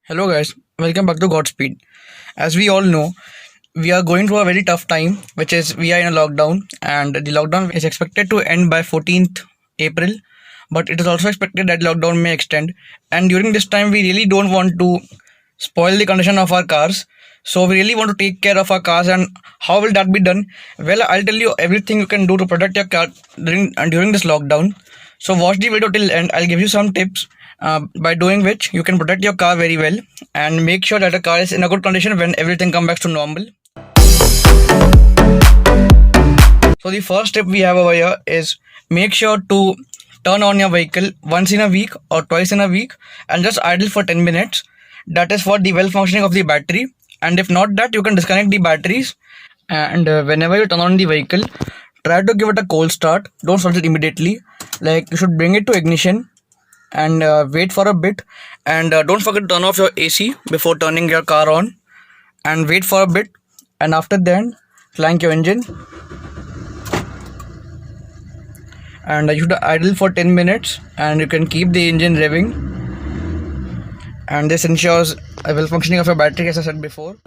Hello guys, welcome back to Godspeed. As we all know, we are going through a very tough time, which is we are in a lockdown, and the lockdown is expected to end by 14th April, but it is also expected that lockdown may extend. And during this time, we really don't want to spoil the condition of our cars. So we really want to take care of our cars, and how will that be done? Well, I'll tell you everything you can do to protect your car during this lockdown. So watch the video till end. I'll give you some tips by doing which you can protect your car very well and make sure that the car is in a good condition when everything comes back to normal. So the first step we have over here is make sure to turn on your vehicle once in a week or twice in a week and just idle for 10 minutes. That is for the well functioning of the battery, and if not that, you can disconnect the batteries, and whenever you turn on the vehicle, try to give it a cold start. Don't start it immediately. Like, you should bring it to ignition and wait for a bit, and don't forget to turn off your AC before turning your car on, and wait for a bit, and after that crank your engine, and you should idle for 10 minutes, and you can keep the engine revving, and this ensures a well functioning of your battery, as I said before.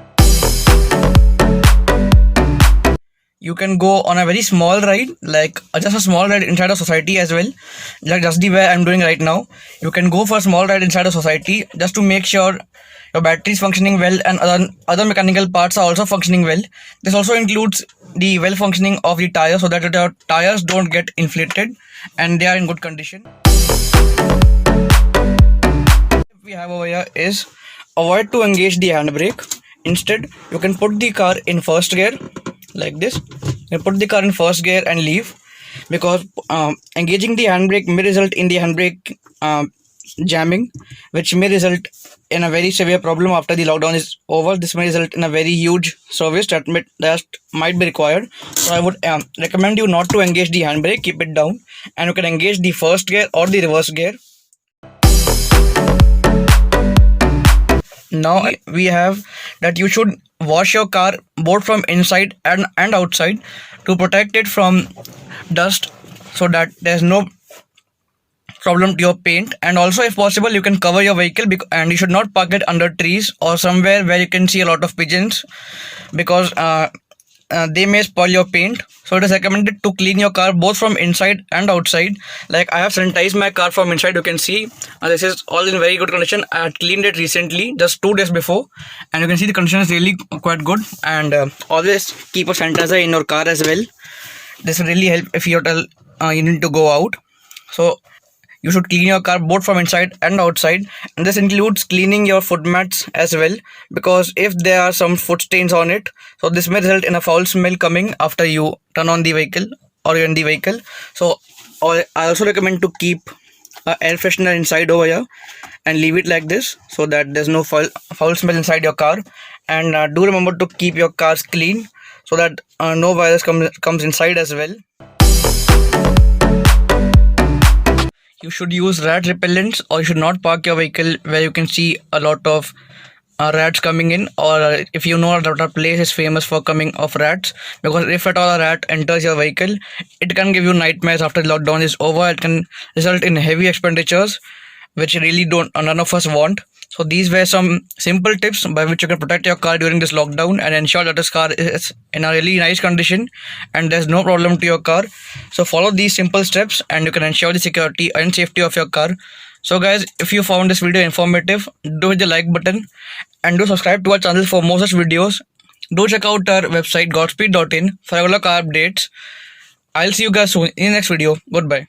You can go on a very small ride, like just a small ride inside a society as well, like just the way I'm doing right now. You can go for a small ride inside a society just to make sure your battery is functioning well and other mechanical parts are also functioning well. This also includes the well functioning of the tires, so that your tires don't get inflated and they are in good condition. What we have over here is avoid to engage the handbrake. Instead, you can put the car in first gear like this. You put the car in first gear and leave, because engaging the handbrake may result in the handbrake jamming, which may result in a very severe problem after the lockdown is over. This may result in a very huge service that might be required. So I would recommend you not to engage the handbrake, keep it down, and you can engage the first gear or the reverse gear. Now we have that you should wash your car both from inside and outside to protect it from dust, so that there's no problem to your paint. And also, if possible, you can cover your vehicle, and you should not park it under trees or somewhere where you can see a lot of pigeons, because they may spoil your paint. So it is recommended to clean your car both from inside and outside. Like, I have sanitized my car from inside. You can see this is all in very good condition. I had cleaned it recently, just 2 days before, and you can see the condition is really quite good. And always keep a sanitizer in your car as well. This will really help if you need to go out. So you should clean your car both from inside and outside, and this includes cleaning your foot mats as well, because if there are some foot stains on it, so this may result in a foul smell coming after you turn on the vehicle or you're in the vehicle. So I also recommend to keep air freshener inside over here and leave it like this, so that there's no foul smell inside your car. And do remember to keep your cars clean, so that no virus comes inside as well. You should use rat repellents, or you should not park your vehicle where you can see a lot of rats coming in, or if you know that a place is famous for coming of rats, because if at all a rat enters your vehicle, it can give you nightmares after the lockdown is over. It can result in heavy expenditures, which really none of us want. So these were some simple tips by which you can protect your car during this lockdown and ensure that this car is in a really nice condition and there's no problem to your car. So follow these simple steps and you can ensure the security and safety of your car. So guys, if you found this video informative, do hit the like button and do subscribe to our channel for more such videos. Do check out our website gotspeed.in for regular car updates. I'll see you guys soon in the next video. Goodbye.